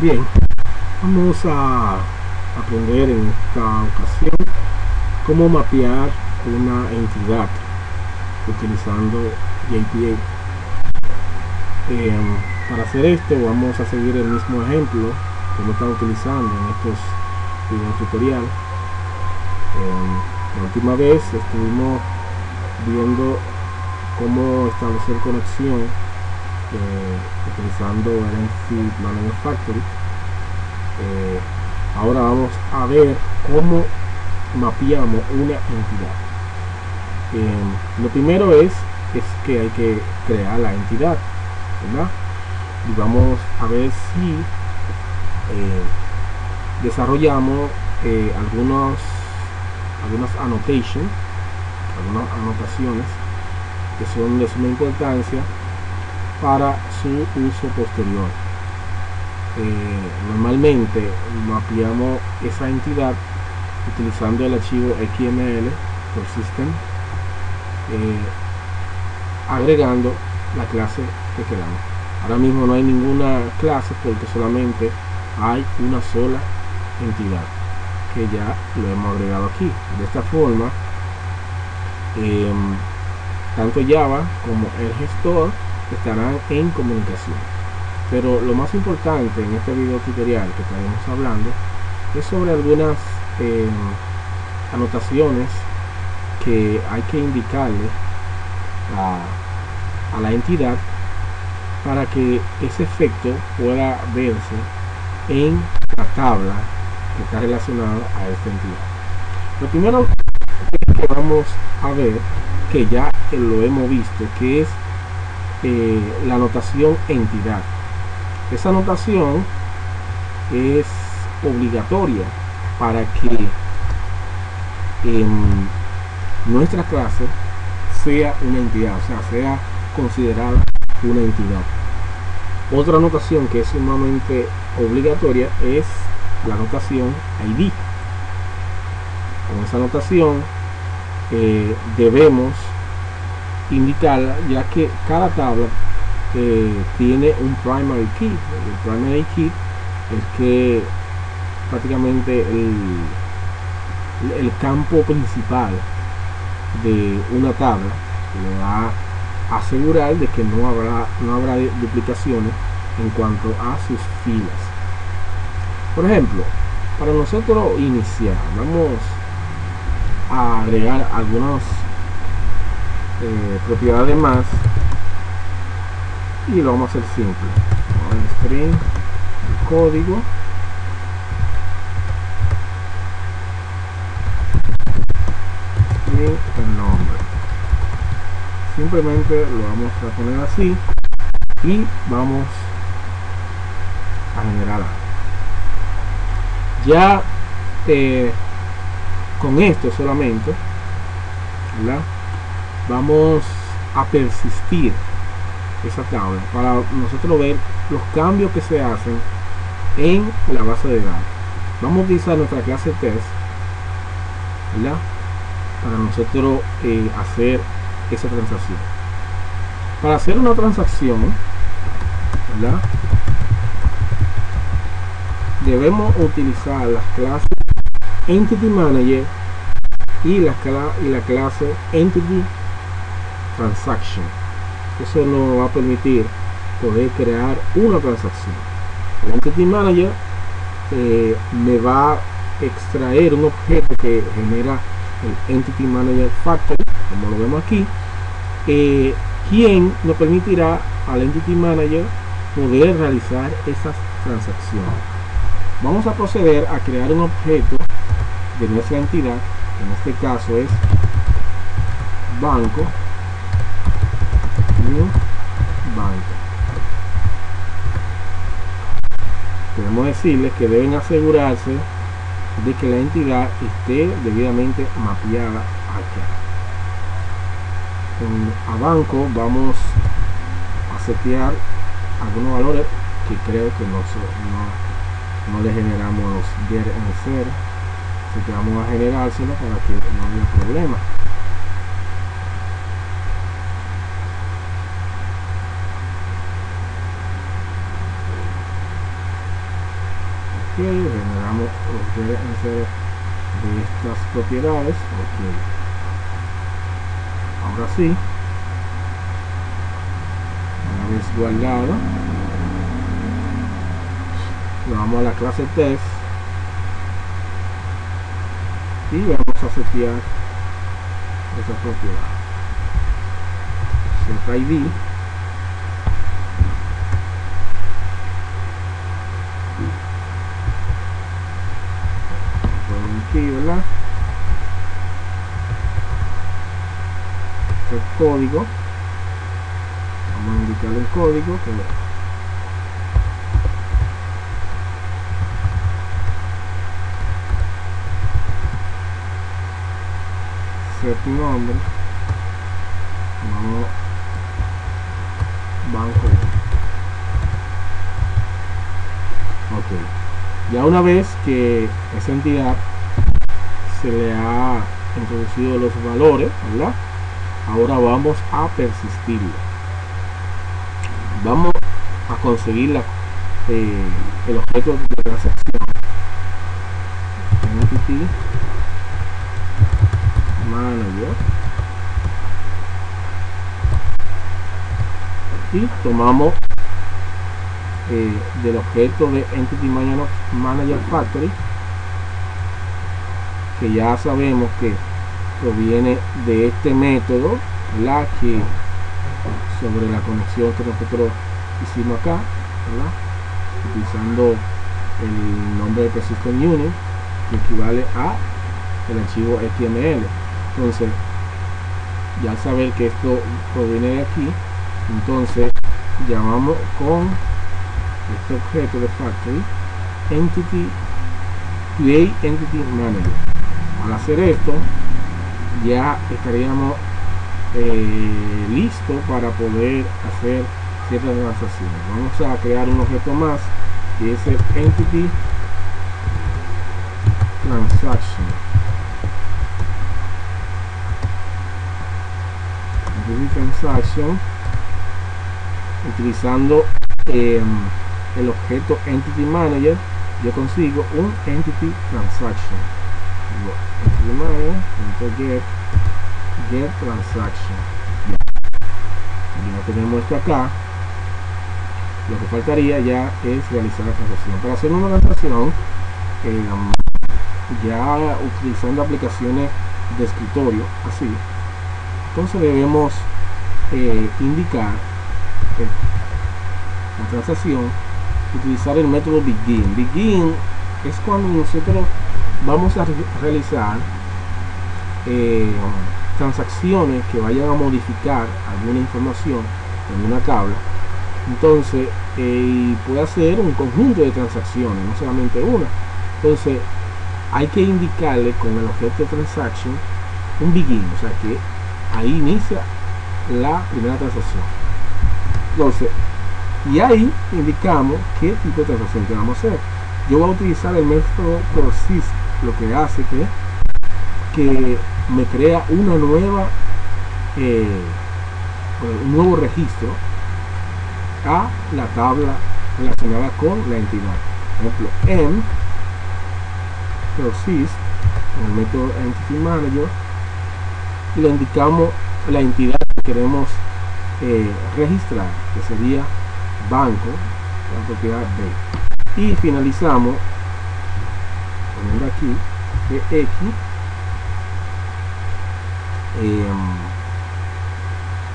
Bien, vamos a aprender en esta ocasión cómo mapear una entidad utilizando JPA. Para hacer esto vamos a seguir el mismo ejemplo que hemos estado utilizando en estos videos tutorial. La última vez estuvimos viendo cómo establecer conexión utilizando el Entity Manager Factory. Ahora vamos a ver cómo mapeamos una entidad. Lo primero es que hay que crear la entidad, ¿verdad? Y vamos a ver si desarrollamos algunas anotaciones que son de suma importancia para su uso posterior. Normalmente mapeamos esa entidad utilizando el archivo XML persistent, agregando la clase que queramos. Ahora mismo no hay ninguna clase porque solamente hay una sola entidad que ya lo hemos agregado aquí. De esta forma, tanto Java como el gestor estarán en comunicación. Pero lo más importante en este video tutorial que estaremos hablando es sobre algunas anotaciones que hay que indicarle a la entidad para que ese efecto pueda verse en la tabla que está relacionada a esta entidad. Lo primero que vamos a ver, que ya lo hemos visto, que es la anotación entidad. Esa anotación es obligatoria para que nuestra clase sea una entidad, o sea, sea considerada una entidad. Otra anotación que es sumamente obligatoria es la anotación ID. Con esa anotación debemos indicarla, ya que cada tabla tiene un primary key. El primary key es que prácticamente el campo principal de una tabla le va a asegurar de que no habrá duplicaciones en cuanto a sus filas. Por ejemplo, para nosotros iniciar, vamos a agregar algunas propiedades más y lo vamos a hacer simple. El string, el código, y el nombre. Simplemente lo vamos a poner así y vamos a generar algo. Ya con esto solamente, ¿verdad?, vamos a persistir esa tabla para nosotros ver los cambios que se hacen en la base de datos. Vamos a utilizar nuestra clase test, ¿verdad?, para nosotros hacer esa transacción. Para hacer una transacción, ¿verdad?, debemos utilizar las clases Entity Manager y la clase Entity Transaction. Eso nos va a permitir poder crear una transacción. El Entity Manager me va a extraer un objeto que genera el Entity Manager Factory, como lo vemos aquí, quien nos permitirá al Entity Manager poder realizar esas transacciones. Vamos a proceder a crear un objeto de nuestra entidad, en este caso es banco, banco. Queremos decirles que deben asegurarse de que la entidad esté debidamente mapeada acá. A banco vamos a setear algunos valores que creo que no le generamos los get en cero, así que vamos a generárselo para que no haya problema. ok, generamos los insert de estas propiedades. Ok, ahora sí, una vez guardado, nos vamos a la clase test y vamos a setear esa propiedad. Set ID, aquí, ¿verdad? El código, vamos a indicar el código que set nombre, vamos banco. Ok, ya una vez que esa entidad se le ha introducido los valores, ¿verdad? Ahora vamos a persistirlo. Vamos a conseguir el objeto de transacción. Entity Manager. Y tomamos del objeto de Entity Manager Factory, que ya sabemos que proviene de este método, ¿verdad? Que sobre la conexión que nosotros hicimos acá, ¿verdad? Utilizando el nombre de Persistent Unit, que equivale a el archivo XML. Entonces, ya al saber que esto proviene de aquí, entonces llamamos con este objeto de Factory Entity Create Entity Manager. Al hacer esto, ya estaríamos listos para poder hacer ciertas transacciones. Vamos a crear un objeto más, que es el Entity Transaction. Entity Transaction, utilizando el objeto Entity Manager, yo consigo un Entity Transaction. Entity Manager, get transaction. Ya tenemos esto acá. Lo que faltaría ya es realizar la transacción. Para hacer una transacción, ya utilizando aplicaciones de escritorio, así, entonces debemos indicar la transacción, utilizar el método begin. Begin es cuando nosotros vamos a realizar transacciones que vayan a modificar alguna información en una tabla. Entonces puede hacer un conjunto de transacciones, no solamente una. Entonces hay que indicarle con el objeto transaction un begin, o sea que ahí inicia la primera transacción. Entonces, y ahí indicamos qué tipo de transacción que vamos a hacer. Yo voy a utilizar el método persist, lo que hace que me crea una nueva un nuevo registro a la tabla relacionada con la entidad. Por ejemplo, en persist, en el método Entity Manager, y le indicamos la entidad que queremos registrar, que sería banco, la propiedad B, y finalizamos poniendo aquí que X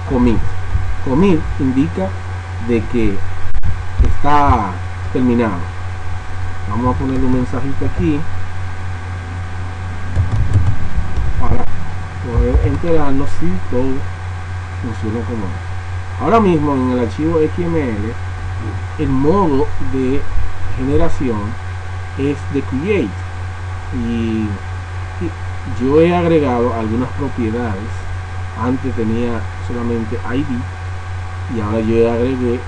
commit indica de que está terminado. Vamos a poner un mensajito aquí para poder enterarnos si todo funciona como es. Ahora mismo en el archivo XML el modo de generación es de create, y yo he agregado algunas propiedades. Antes tenía solamente ID y ahora yo agregué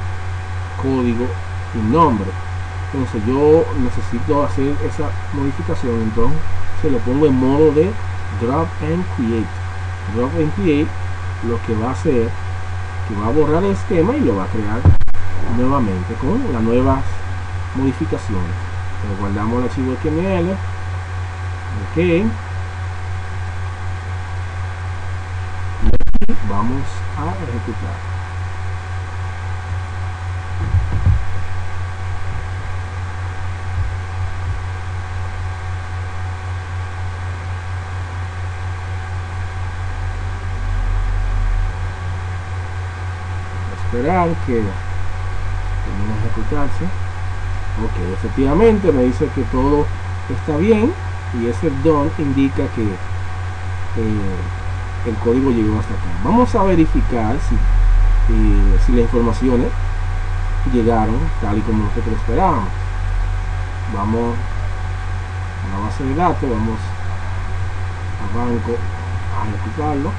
código y nombre. Entonces yo necesito hacer esa modificación, entonces se lo pongo en modo de drop and create. Drop and create lo que va a hacer, que va a borrar el esquema y lo va a crear nuevamente con las nuevas modificaciones. guardamos el archivo XML. Ok, y aquí vamos a ejecutar. Esperar que termine de ejecutarse. Ok, efectivamente me dice que todo está bien y ese done indica que el código llegó hasta acá. Vamos a verificar si las informaciones llegaron tal y como nosotros esperábamos. Vamos a la base de datos, vamos a banco a ejecutarlo.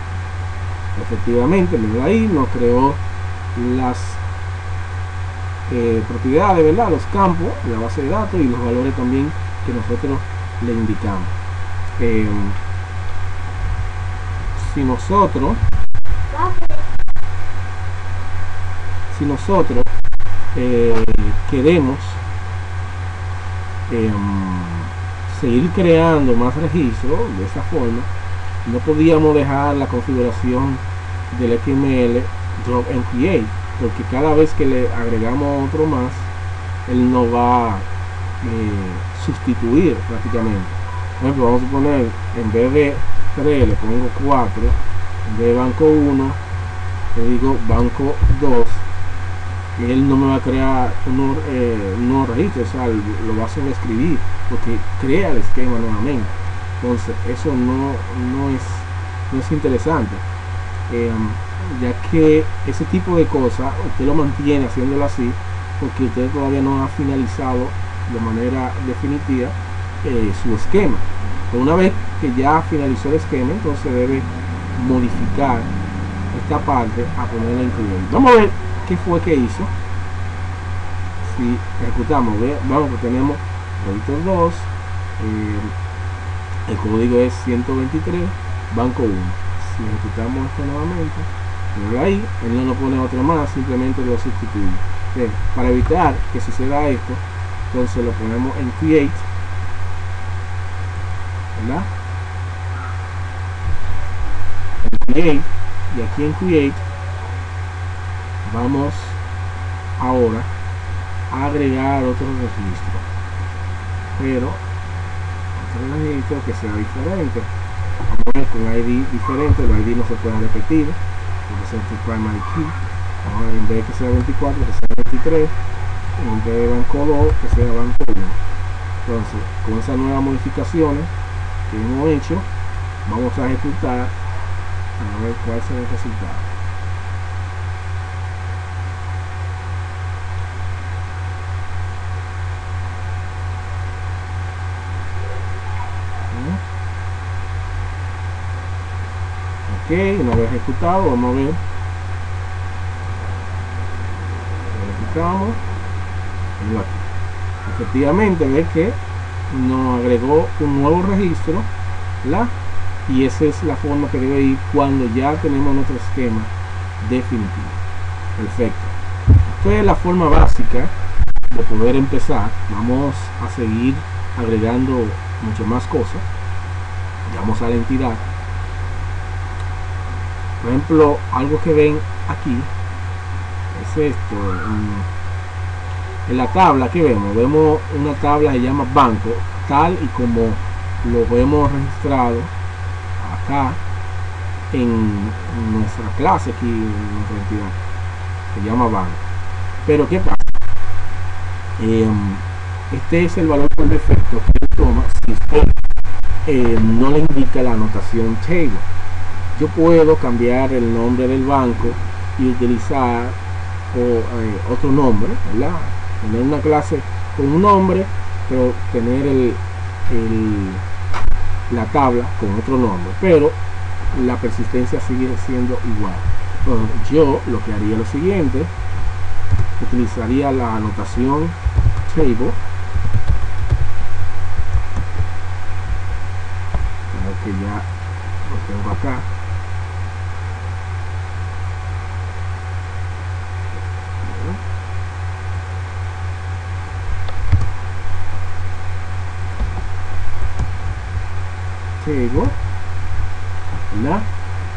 Efectivamente, mira ahí, nos creó las propiedades, ¿verdad? Los campos, la base de datos y los valores también que nosotros le indicamos. Si nosotros queremos seguir creando más registros de esa forma, no podíamos dejar la configuración del XML drop and create, porque cada vez que le agregamos otro más, él nos va a sustituir prácticamente. Por ejemplo, vamos a poner, en vez de 3 le pongo 4, en vez de banco 1 le digo banco 2, y él no me va a crear un nuevo registro, o sea, lo va a sobreescribir porque crea el esquema nuevamente. Entonces eso no es interesante, ya que ese tipo de cosas usted lo mantiene haciéndolo así porque usted todavía no ha finalizado de manera definitiva su esquema. Pero una vez que ya finalizó el esquema, entonces debe modificar esta parte a ponerla en create. Vamos a ver qué fue que hizo. Si ejecutamos, vamos, que tenemos editor 2, el código es 123 banco 1. Si ejecutamos esto nuevamente, ahí él no nos pone otro más, simplemente lo sustituye. Bien, para evitar que suceda esto, entonces lo ponemos en create, ¿verdad? En create, y aquí en create vamos ahora a agregar otro registro, pero otro registro que sea diferente. Vamos a ver con ID diferente, el ID no se puede repetir porque es el primary key. Ahora, en vez de que sea 24, que sea 23, en vez de banco 2, que sea banco 1. Entonces, con esas nuevas modificaciones que hemos hecho, vamos a ejecutar a ver cuál será el resultado. Ok, una vez ejecutado, vamos a ver. Ejecutamos. Y aquí. Efectivamente, ve que nos agregó un nuevo registro, ¿verdad? Y esa es la forma que debe ir cuando ya tenemos nuestro esquema definitivo. Perfecto. Esta es la forma básica de poder empezar. Vamos a seguir agregando muchas más cosas. Vamos a la entidad. Por ejemplo, algo que ven aquí es esto. En la tabla que vemos una tabla que se llama banco, tal y como lo vemos registrado acá en nuestra clase, aquí en nuestra entidad, se llama banco. Pero ¿qué pasa? Este es el valor por defecto que él toma si usted no le indica la anotación table. Yo puedo cambiar el nombre del banco y utilizar otro nombre, ¿verdad? Tener una clase con un nombre, pero tener la tabla con otro nombre, pero la persistencia sigue siendo igual. Bueno, yo lo que haría es lo siguiente: utilizaría la anotación table, que ya lo tengo acá. table, ¿verdad?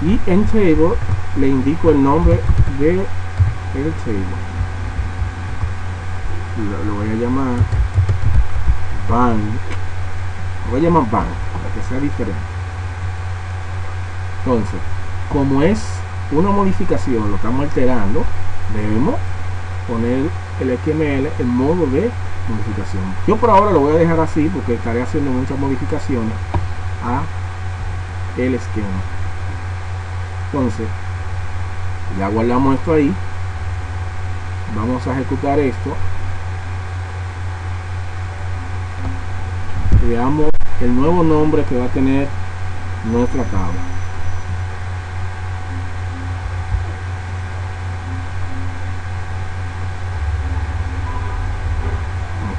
Y en table le indico el nombre de el table. Lo voy a llamar bank. Lo voy a llamar bank para que sea diferente. Entonces, como es una modificación, lo estamos alterando, debemos poner el XML en modo de modificación. Yo por ahora lo voy a dejar así porque estaré haciendo muchas modificaciones a el esquema. Entonces ya guardamos esto ahí, vamos a ejecutar esto, veamos el nuevo nombre que va a tener nuestra tabla.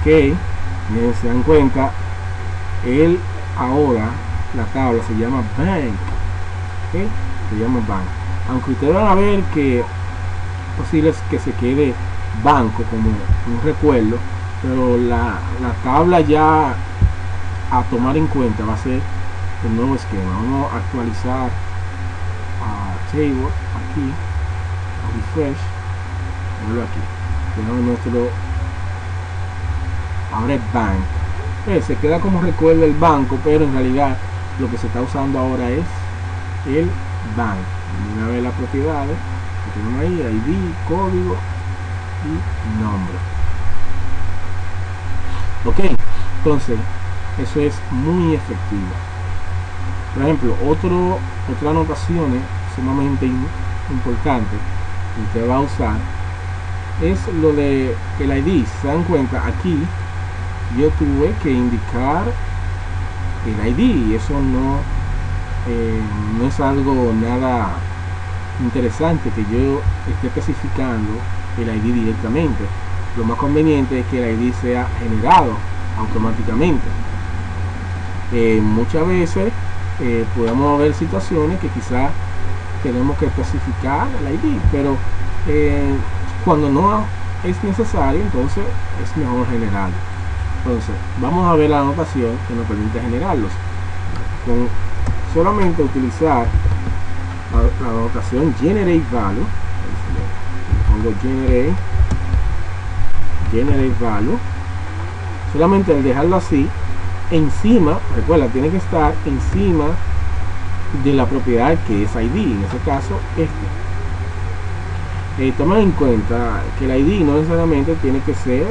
Ok, miren, se dan cuenta, ahora la tabla se llama bank. ¿Okay? Se llama bank. Aunque ustedes van a ver que es posible que se quede banco como un recuerdo, pero la tabla ya a tomar en cuenta va a ser el nuevo esquema. Vamos a actualizar a table aquí, a refresh, vuelvo aquí, tenemos nuestro, ahora es bank. Se queda como recuerdo el banco, pero en realidad lo que se está usando ahora es el bank. Una vez las propiedades que tenemos ahí, ID, código y nombre. Ok, entonces eso es muy efectivo. Por ejemplo, otra anotación sumamente importante que usted va a usar es lo de el ID. Se dan cuenta, aquí yo tuve que indicar el ID y eso no es algo nada interesante que yo esté especificando el ID directamente. Lo más conveniente es que el ID sea generado automáticamente. Muchas veces podemos ver situaciones que quizás tenemos que especificar el ID, pero cuando no es necesario, entonces es mejor generarlo. Entonces vamos a ver la anotación que nos permite generarlos con solamente utilizar la anotación generate value. Pongo generate value. Solamente al dejarlo así encima, recuerda, tiene que estar encima de la propiedad que es ID, en este caso tomen en cuenta que el ID no necesariamente tiene que ser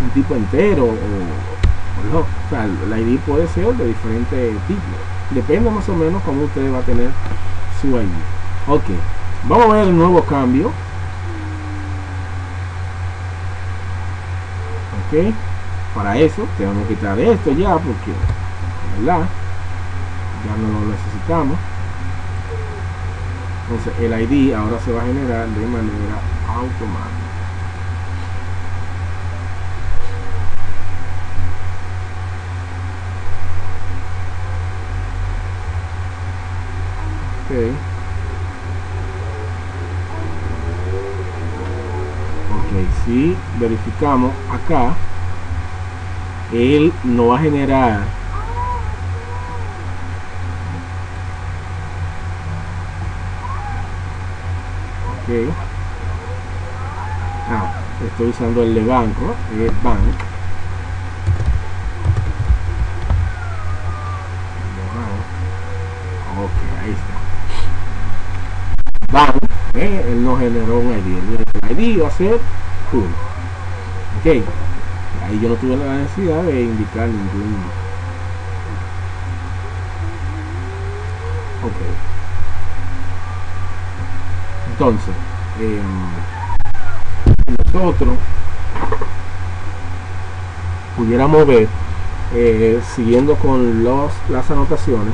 un tipo entero o no. O sea, el ID puede ser de diferentes tipos, depende más o menos cómo usted va a tener su ID. Ok, vamos a ver el nuevo cambio. Ok, para eso tenemos que quitar esto ya, porque ¿verdad? Ya no lo necesitamos. Entonces el ID ahora se va a generar de manera automática. Ok, si verificamos acá, él no va a generar estoy usando el de banco, es bank. Ok, ahí está. Bank, él no generó un ID. El ID va a ser 1. Ok, ahí yo no tuve la necesidad de indicar ningún. Ok, entonces nosotros pudiéramos ver siguiendo con las anotaciones,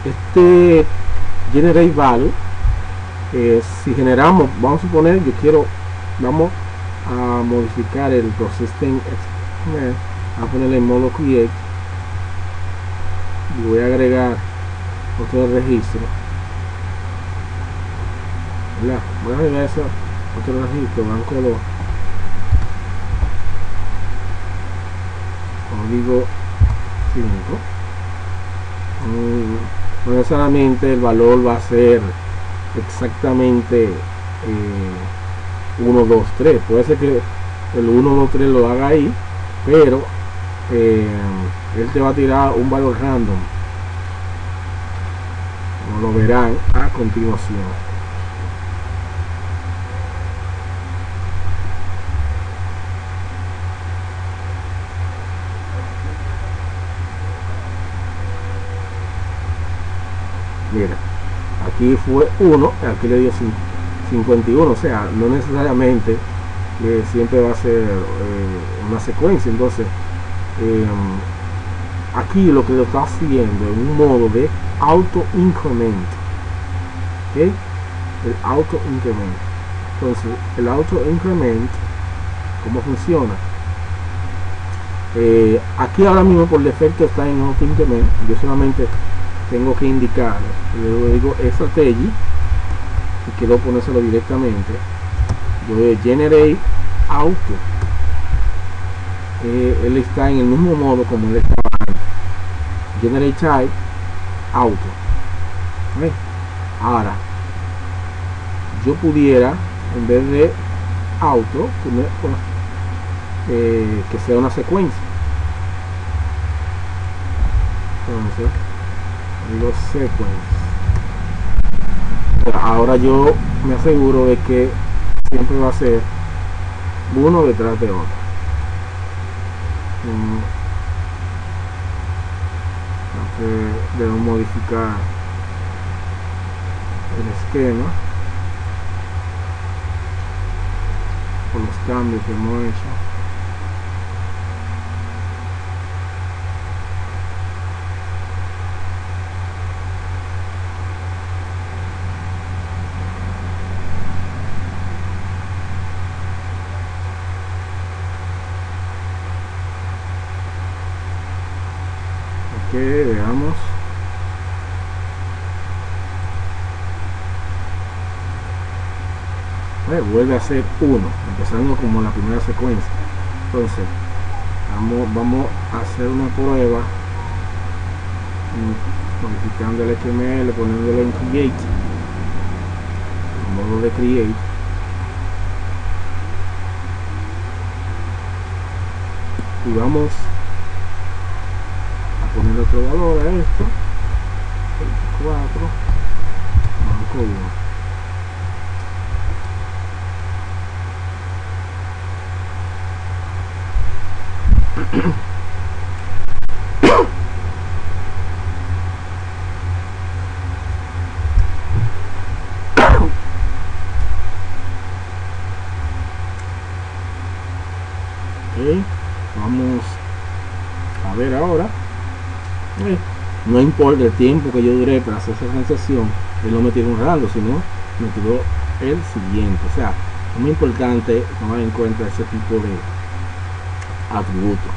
este generate value, si generamos, vamos a suponer, vamos a modificar el processing, a ponerle en modo create y voy a agregar otro registro, ¿verdad? Voy a agregar ese otro registro, banco 2. código 5. No necesariamente el valor va a ser exactamente 1, 2, 3. Puede ser que el 1, 2, 3 lo haga ahí, pero él te va a tirar un valor random, como lo verán a continuación. Mira, aquí fue 1, aquí le dio 51, o sea, no necesariamente siempre va a ser una secuencia. Entonces aquí lo que lo está haciendo en un modo de auto increment, ¿okay? El auto increment. Entonces el auto increment, ¿cómo funciona? Aquí ahora mismo por defecto está en auto increment. Yo solamente tengo que indicar, le digo strategy y quiero ponérselo directamente. Yo voy a generate auto. Él está en el mismo modo como él estaba antes. Generate type auto. ¿Ves? Ahora yo pudiera, en vez de auto, poner que sea una secuencia. Entonces digo sequence. Ahora yo me aseguro de que siempre va a ser uno detrás de otro. Debo modificar el esquema por los cambios que hemos hecho. Veamos. Vuelve a ser 1, empezando como la primera secuencia. Entonces vamos a hacer una prueba modificando el XML, poniéndolo en create, en modo de create. Y vamos poner otro valor a esto, 24, marco 1. Okay, vamos a ver ahora. No importa el tiempo que yo duré para hacer esa transacción, él no me tiró un random, sino me tiró el siguiente. O sea, es muy importante tomar en cuenta ese tipo de atributos.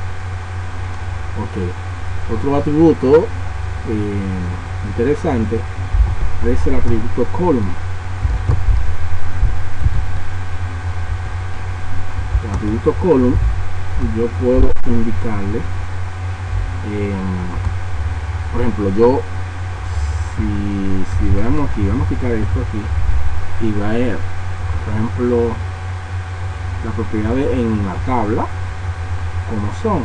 Ok, otro atributo interesante es el atributo column. El atributo column yo puedo indicarle, por ejemplo, yo si veamos aquí, vamos a quitar esto aquí y va a ver, por ejemplo, las propiedades en la tabla como son,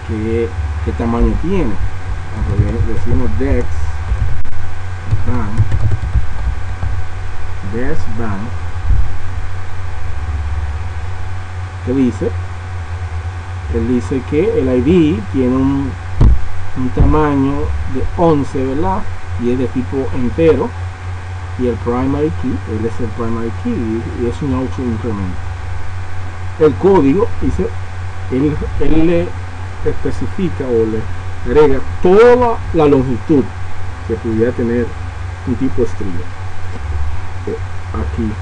qué tamaño tiene. Decimos dex bang, ¿qué dice? Él dice que el ID tiene un tamaño de 11, ¿verdad? Y es de tipo entero, y el primary key, él es el primary key y es un auto increment. El código dice, él le especifica o le agrega toda la longitud que pudiera tener un tipo string. Aquí,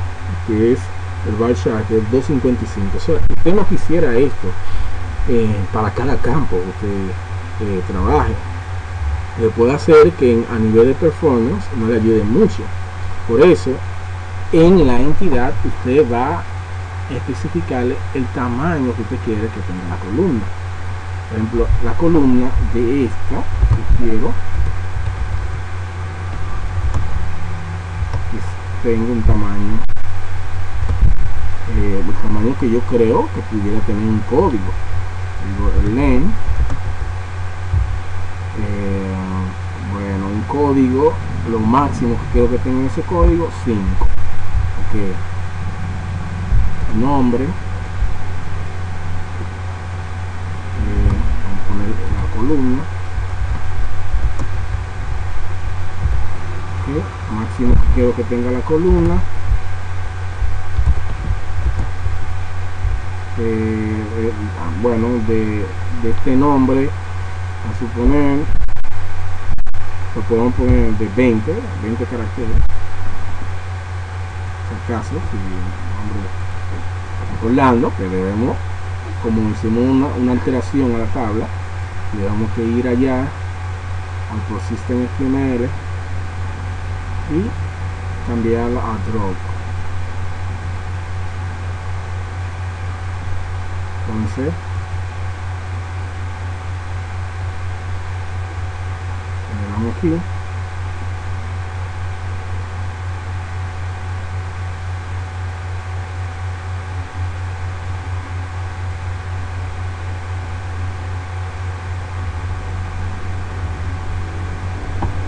que es el varchar, que es 255. O sea, si usted no quisiera esto para cada campo usted trabaje, puede hacer que a nivel de performance no le ayude mucho. Por eso en la entidad usted va a especificarle el tamaño que usted quiere que tenga la columna. Por ejemplo, la columna de esta que quiero que tenga un tamaño, el tamaño que yo creo que pudiera tener un código. Digo, el len, bueno, un código, lo máximo que quiero que tenga ese código, 5. Ok, nombre, vamos a poner la columna, okay. Máximo que quiero que tenga la columna, bueno, de este nombre, a suponer, lo podemos poner de 20 caracteres, si acaso, si recordando que debemos, como hicimos una alteración a la tabla, tenemos que ir allá al ProSystem HTML y cambiarla a drop. Entonces le damos aquí,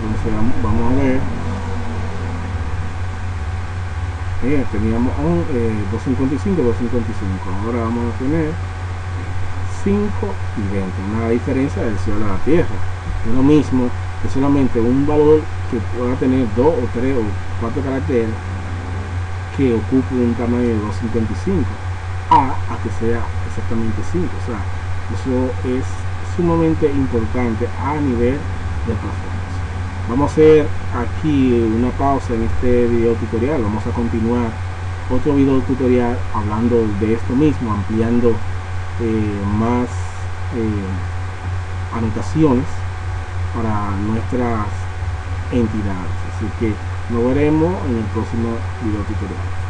entonces vamos a ver, teníamos 255, ahora vamos a tener 5 y 20, una diferencia del cielo a la tierra. Es lo mismo que solamente un valor que pueda tener 2 o 3 o 4 caracteres que ocupe un tamaño de 255 a que sea exactamente 5. O sea, eso es sumamente importante a nivel de performance. Vamos a hacer aquí una pausa en este video tutorial. Vamos a continuar otro video tutorial hablando de esto mismo, ampliando más anotaciones para nuestras entidades. Así que nos veremos en el próximo video tutorial.